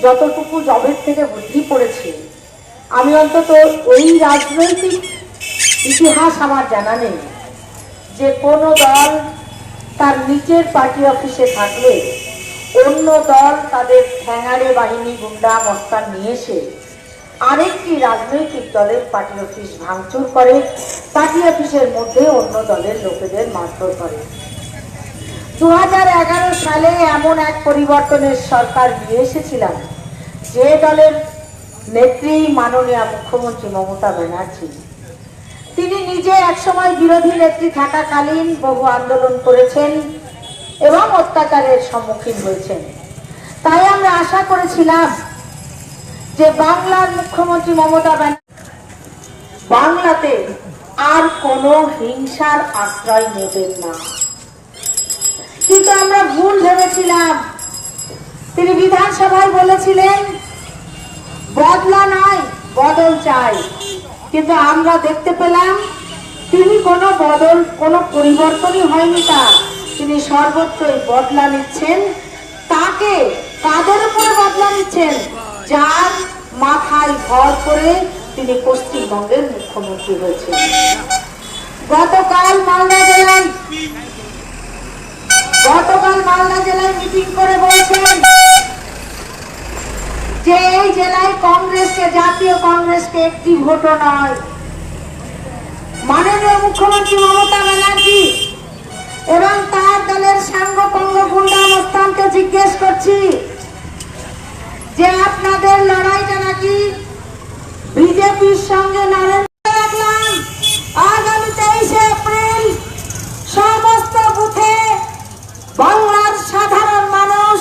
যতটুকু জবের থেকে বুদ্ধি পড়েছে, আমি অন্তত ওই রাজনৈতিক ইতিহাস আমার জানা নেই যে কোনো দল তার নিজের পার্টি অফিসে থাকলে অন্য দল তাদের ঠ্যাঙাড়ে বাহিনী গুন্ডা মস্তান নিয়ে এসে আরেকটি রাজনৈতিক দলের পার্টি অফিস ভাঙচুর করে, পার্টি অফিসের মধ্যে অন্য দলের লোকেদের মারধর করে। 2011 সালে এমন এক পরিবর্তনের সরকার নিয়ে এসেছিলাম যে দলের নেত্রী মাননীয় মুখ্যমন্ত্রী মমতা ব্যানার্জি। তিনি নিজে একসময় বিরোধী নেত্রী থাকাকালীন বহু আন্দোলন করেছেন এবং অত্যাচারের সম্মুখীন হয়েছেন। তাই আমরা আশা করেছিলাম যে বাংলার মুখ্যমন্ত্রী মমতা ব্যানার্জি বাংলাতে আর কোনো হিংসার আশ্রয় নেবেন না। কিন্তু আমরা ভুল ভেবেছিলাম। তিনি বিধানসভায় বলেছিলেন বদলা নয়, বদল চাই। কিন্তু আমরা দেখতে পেলাম তিনি কোনো বদল, কোনো পরিবর্তনই হয়নি। তিনি সর্বত্রই বদলা নিচ্ছেন। তাকে কাদের উপরে বদলা নিচ্ছেন? যার মাথায় ভর করে তিনি পশ্চিমবঙ্গের মুখ্যমন্ত্রী হয়েছেন। গতকাল মালদা জেলায় মিটিং করে বলছেন যে এই জেলায় কংগ্রেসকে, জাতীয় কংগ্রেসকে একটি ভোটও নয়। মাননীয় মুখ্যমন্ত্রী মমতা ব্যানার্জি এবং তার দলের সাঙ্গপাঙ্গ গুন্ডা মস্তানকে জিজ্ঞেস করছি যে আপনাদের লড়াইটা নাকি বিজেপির সঙ্গে রাখলাম। আগামী 23শে এপ্রিল সমস্ত বুথে বাংলার সাধারণ মানুষ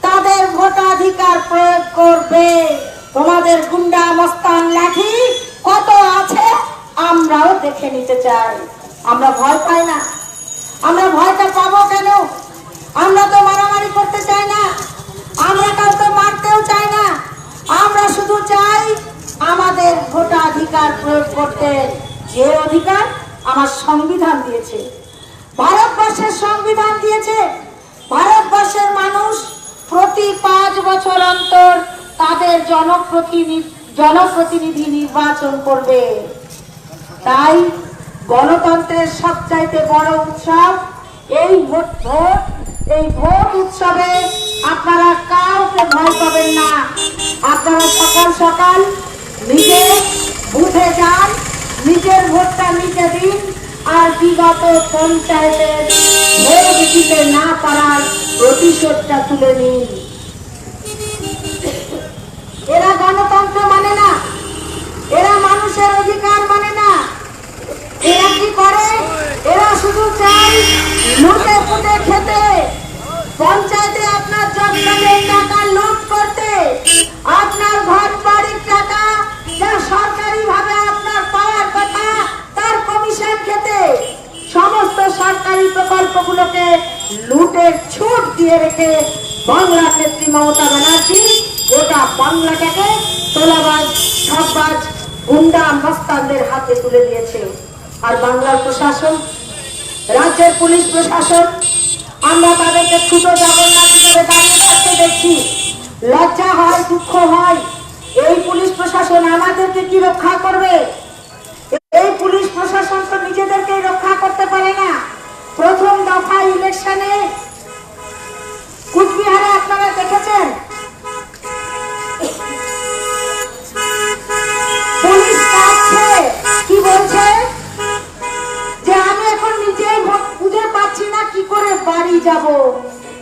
তাদের ভোটাধিকার প্রয়োগ করবে। তোমাদের গুন্ডা মস্তান লাঠি কত আছে আমরাও দেখে নিতে চাই। আমরা ভয় পাই না। আমরা ভয়টা পাবো কেন? আমরা তো মারামারি করতে চাই না, আমরা কাউকে মারতেও চাই না। আমরা শুধু চাই আমাদের ভোটাধিকার প্রয়োগ করতে, যে অধিকার আমার সংবিধান দিয়েছে, ভারতবর্ষের সংবিধান দিয়েছে। ভারতবর্ষের মানুষ প্রতি 5 বছর অন্তর তাদের জনপ্রতিনিধি নির্বাচন করবে। তাই গণতন্ত্রের সবচাইতে বড় উৎসব এই ভোট। এই ভোট উৎসবে আপনারা কাউকে ভয় পাবেন না। আপনারা সকাল সকাল নিজে বুথে যান, নিজের ভোটটা নিজে দিন, আর বিগত পঞ্চায়েতের ভোট দিতে না পারার প্রতিশোধটা তুলে নিন। এরা গণতন্ত্র মানে না, এরা মানুষের অধিকার মানে না। এরা কি করে? এরা শুধু চায় লুটে পুটে খেতে, পঞ্চায়েতে আপনার জনগণের টাকা লুট করতে, আপনার ঘর বাড়ির টাকা যা সরকারি ভাবে আপনার পাওয়ার কথা তার কমিশন খেতে, সমস্ত সরকারি প্রকল্পগুলোকে লুটের ছুট দিয়ে রেখে বাংলার নেত্রী মমতা ব্যানার্জি গোটা বাংলাটাকে তোলাবাজ, ঠকবাজ, গুন্ডা মস্তানদের হাতে তুলে দিয়েছে। আর বাংলার প্রশাসন, রাজ্যের পুলিশ প্রশাসন, আমরা তাদেরকে ছোট জগন্নাথ হিসেবে দাঁড়িয়ে থাকতে দেখছি। লজ্জা হয়, দুঃখ হয়। এই পুলিশ প্রশাসন আমাদেরকে কি রক্ষা করবে? এই পুলিশ প্রশাসন তো নিজেদেরকে রক্ষা করতে পারে না। প্রথম দফা ইলেকশনে কুচবিহারে আপনারা দেখেছেন, পুলিশ কাঁপছে। কি বলছে? যে আমি এখন নিজেই বুঝে পাচ্ছি না কি করে বাড়ি যাব।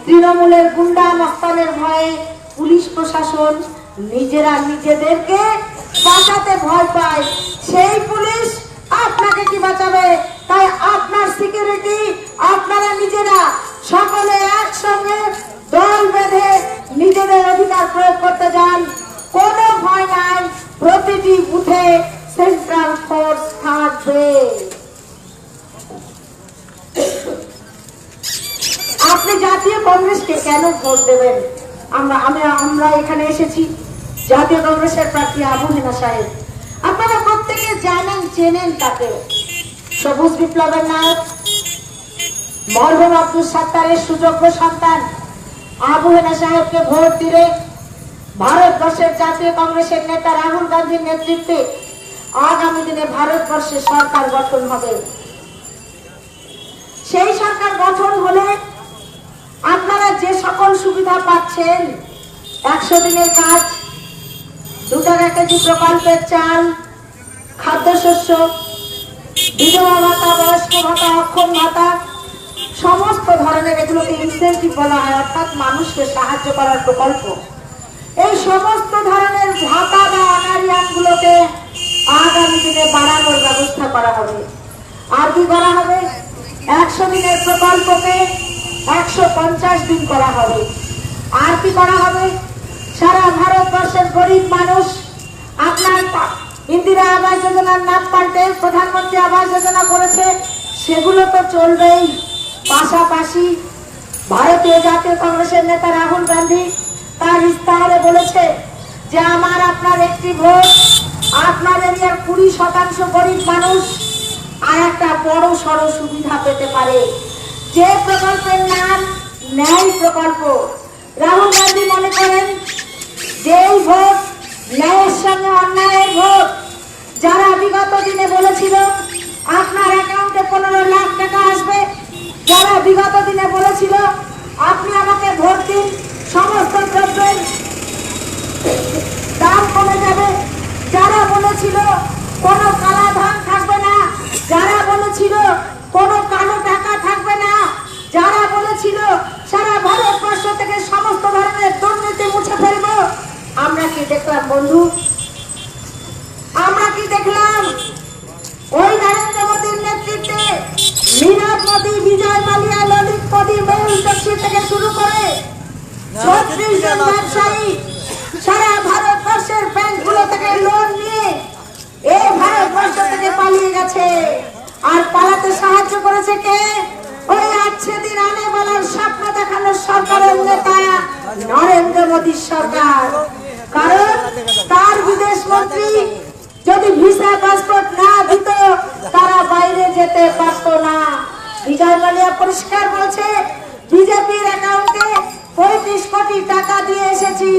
তৃণমূলের গুন্ডা মস্তানের ভয়ে পুলিশ প্রশাসন নিজেরা নিজেদেরকে বাঁচাতে ভয় পায়। সেই পুলিশ আপনাকে কি বাঁচাবে? তাই আপনার সিকিউরিটি আপনারা নিজেরা সকলে একসঙ্গে দল বেঁধে নিজেদের অধিকার প্রয়োগ করতে যান। কোনো ভয় নাই, প্রতিটি বুথে সেন্ট্রাল ফোর্স থাকবে। আপনি জাতীয় কংগ্রেসকে কেন ভোট দেবেন? আমরা এখানে এসেছি জাতীয় কংগ্রেসের প্রার্থী আবু হেনা সাহেব। আপনারা প্রত্যেকে জানেন, চেনেন তাকে। সবুজ বিপ্লবের নায়ক, মরহুম আব্দুল সাত্তারের সুযোগ্য সন্তান আবু হেনা সাহেবকে ভোট দিলে ভারতবর্ষের জাতীয় কংগ্রেসের নেতা রাহুল গান্ধীর নেতৃত্বে আগামী দিনে ভারতবর্ষে সরকার গঠন হবে। সেই সরকার গঠন হলে আপনারা যে সকল সুবিধা পাচ্ছেন, 100 দিনের কাজ, 2 টাকা কেজি প্রকল্পের চাল, খাদ্যশস্য, বিধবা ভাতা, বয়স্ক ভাতা, অক্ষম ভাতা, সমস্ত ধরনের এগুলোকে ইনসেন্টিভ বলা হয়, অর্থাৎ মানুষকে সাহায্য করার প্রকল্প। এই সমস্ত ধরনের ভাতা বা অনারিয়ামগুলোকে আগামী দিনে বাড়ানোর ব্যবস্থা করা হবে। আর কি করা হবে? 100 দিনের প্রকল্পকে 150 দিন করা হবে। আর কি করা হবে? সারা ভারতবর্ষের গরিব মানুষ আপনার ইন্দিরা আবাস যোজনার নাম পাল্টে প্রধানমন্ত্রী আবাস যোজনা করেছে, সেগুলো তো চলবেই। পাশাপাশি ভারতীয় জাতীয় কংগ্রেসের নেতা রাহুল গান্ধী তার ইস্তাহারে বলেছে যে আমার আপনার একটি ভোট, আপনার এরিয়ার 20% গরিব মানুষ আর একটা বড় সড় সুবিধা পেতে পারে, যে প্রকল্পের নাম ন্যায় প্রকল্প। রাহুল গান্ধী মনে করেন যে এই ভোট ন্যায়ের সঙ্গে অন্যায়ের ভোট। যারা বিগত দিনে বলেছিল আপনার অ্যাকাউন্টে 15 লাখ টাকা আসবে, যারা বিগত দিনে বলেছিল আপনি আমাকে ভোট দিন, সমস্ত দ্রব্যের দাম কমে যাবে, যারা বলেছিল কোনো কালা ধন থাকবে না, যারা বলেছিল কোনো কালো টাকা থাকবে না, যারা বলেছিল সারা ভারতবর্ষ থেকে সমস্ত ধরনের দুর্নীতি মুছে ফেলব, আমরা কি দেখলাম বন্ধু? আমরা কি দেখলাম? ওই নরেন্দ্র মোদীর নেতৃত্বে নীরব মোদী, বিজয় মালিয়া, ললিত মোদী, মেহুল চোকসি থেকে শুরু করে 36 জন ব্যবসায়ী সারা ভারতবর্ষের ব্যাংকগুলো থেকে লোন নিয়ে এই ভারতবর্ষ থেকে পালিয়ে গেছে। আর পালাতে সাহায্য করেছে কে? ওই আজকে দিন আনে বলার স্বপ্ন দেখানোর সরকারের নেতা নরেন্দ্র মোদীর সরকার। কারণ তার বিদেশ মন্ত্রী যদি ভিসা পাসপোর্ট না দিত তারা বাইরে যেতে পারত না। বিজয় মালিয়া পরিষ্কার বলছে বিজেপির অ্যাকাউন্টে 35 কোটি টাকা দিয়ে এসেছি,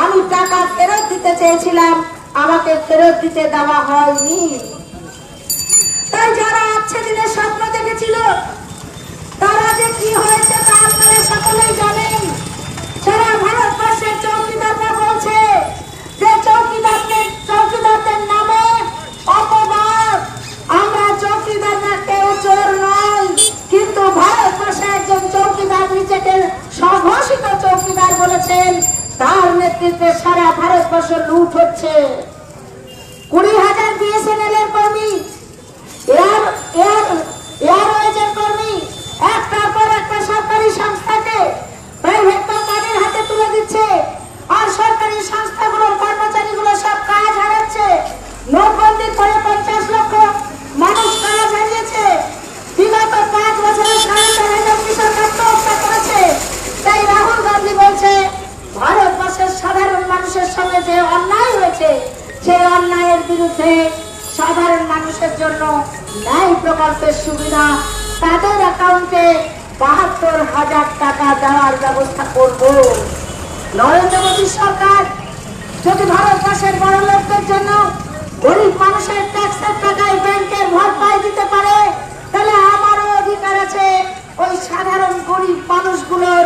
আমি টাকা ফেরত দিতে চেয়েছিলাম, আমাকে ফেরত দিতে দেওয়া হয়নি। তাই যারা আজকে দিনে স্বপ্ন দেখেছিল তারা যে কি হয়েছে তা আপনারা সকলেই জানেন। সারা ভারতবর্ষের চৌকিদাররা বলছে যে চৌকিদারদের নামে অপবাদ, আমরা চৌকিদাররা কেউ চোর নয়, কিন্তু ভারতবর্ষে একজন চৌকিদার নিজেকে স্বঘোষিত চৌকিদার বলেছেন, তার নেতৃত্বে সারা ভারতবর্ষ লুট হচ্ছে। 20,000 বিএসএনএল এর কর্মী, এয়ারওয়েজের কর্মী একটার পর একটা সরকারি সংস্থাকে প্রাইভেট কোম্পানির হাতে তুলে দিচ্ছে, আর সরকারি সংস্থাগুলোর কর্মচারীগুলো সব কাজ হারাচ্ছে। নোটবন্দির পরে 50 লক্ষ মানুষ কাজ হারিয়েছে। বিগত 5 বছরে 4,500 কৃষক আত্মহত্যা করেছে। তাই রাহুল গান্ধী বলছে ভারতবর্ষের সাধারণ মানুষের সঙ্গে যে অন্যায় হয়েছে সেই অন্যায়ের বিরুদ্ধে সাধারণ মানুষের জন্য ন্যায় প্রকল্পের সুবিধা তাদের অ্যাকাউন্টে 72,000 টাকা দেওয়ার ব্যবস্থা করব। নরেন্দ্র মোদী সরকার যদি ভারতবর্ষের বড় লোকদের জন্য গরিব মানুষের ট্যাক্সের টাকায় ব্যাংকের ভরপাই দিতে পারে, তাহলে আমারও অধিকার আছে ওই সাধারণ গরিব মানুষগুলোর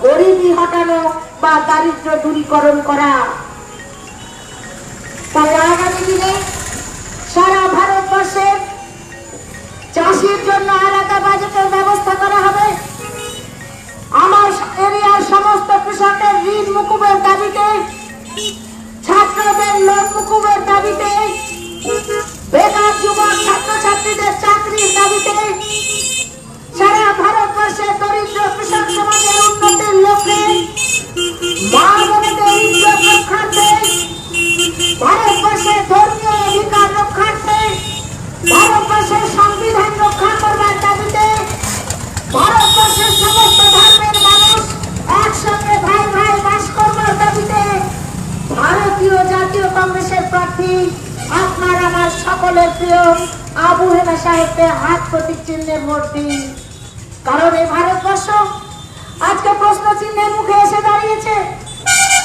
গরিবি হটানো বা দারিদ্র দূরীকরণ করা। তাই আগামী দিনে সারা ভারতবর্ষের চাষির জন্য আলাদা বাজেটের ব্যবস্থা করা হবে। আমার এরিয়ার সমস্ত কৃষকের ঋণ মুকুবের দাবিতে, ছাত্রদের লোন মুকুবের দাবিতে, বেকার যুবক ছাত্রছাত্রীদের চাকরির দাবিতে, সারা ভারতবর্ষের দরিদ্র কৃষক সমাজের উন্নতির লক্ষ্যে, মা বোনেদের ইজ্জত রক্ষার্থে, ভারতবর্ষের ধর্মীয় অধিকার রক্ষার্থে, ভারতবর্ষের সংবিধান রক্ষা করবার দাবিতে, ভারতবর্ষের সমস্ত ধর্মের মানুষ একসঙ্গে ভাই ভাই বাস করবার দাবিতে ভারতীয় জাতীয় কংগ্রেসের প্রার্থী আপনার আমার সকলের প্রিয় আবু হেনা সাহেবকে হাত প্রতীক চিহ্নে ভোট দিন। কারণ এই ভারতবর্ষ আজকে প্রশ্ন চিহ্নের মুখে এসে দাঁড়িয়েছে।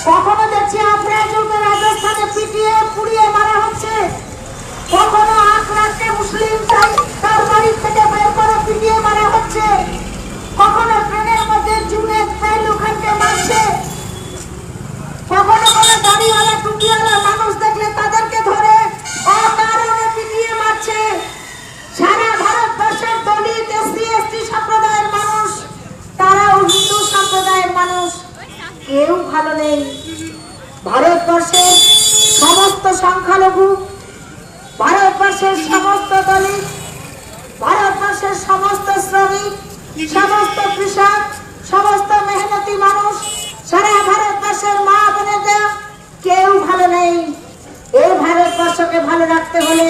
কখনো দেখছি দেখছি আফরাজুলকে রাজস্থানে পিটিয়ে পুড়িয়ে মারা হচ্ছে, কখনো আকরামকে মুসলিম তার বাড়ি থেকে বের করে পিটিয়ে মারা হচ্ছে, কখনো ট্রেনের মধ্যে জুনেদ পেহলু খানকে মারছে, কখনো কোনো দাড়িওয়ালা টুপিওয়ালা মানুষ দেখলে তাদেরকে ধরে অকারণে পিটিয়ে মারছে। সারা ভারতবর্ষের দলিত এসসি এসটি সম্প্রদায়ের মানুষ, তারাও হিন্দু সম্প্রদায়ের মানুষ, কেউ ভালো নেই। ভারতবর্ষের সমস্ত সংখ্যালঘু, ভারতবর্ষের সমস্ত দলিত, ভারতবর্ষের সমস্ত শ্রমিক, সমস্ত কৃষক, সমস্ত মেহনতি মানুষ, সারা ভারতবর্ষের মা বোনেরা কেউ ভালো নেই। এই ভারতবর্ষকে ভালো রাখতে হলে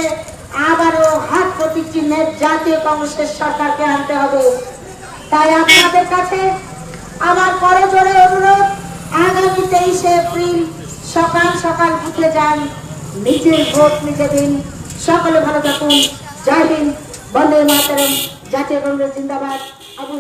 আবারও হাত প্রতীক চিহ্নের জাতীয় কংগ্রেসের সরকারকে আনতে হবে। তাই আপনাদের কাছে আমার করজোড়ে অনুরোধ, আগামী 23শে এপ্রিল সকাল সকাল বুথে যান, নিজের ভোট নিজে দিন। সকলে ভালো থাকুন। জয় হিন্দ, বন্দে মাতরম, জাতীয় কংগ্রেস জিন্দাবাদ। আবু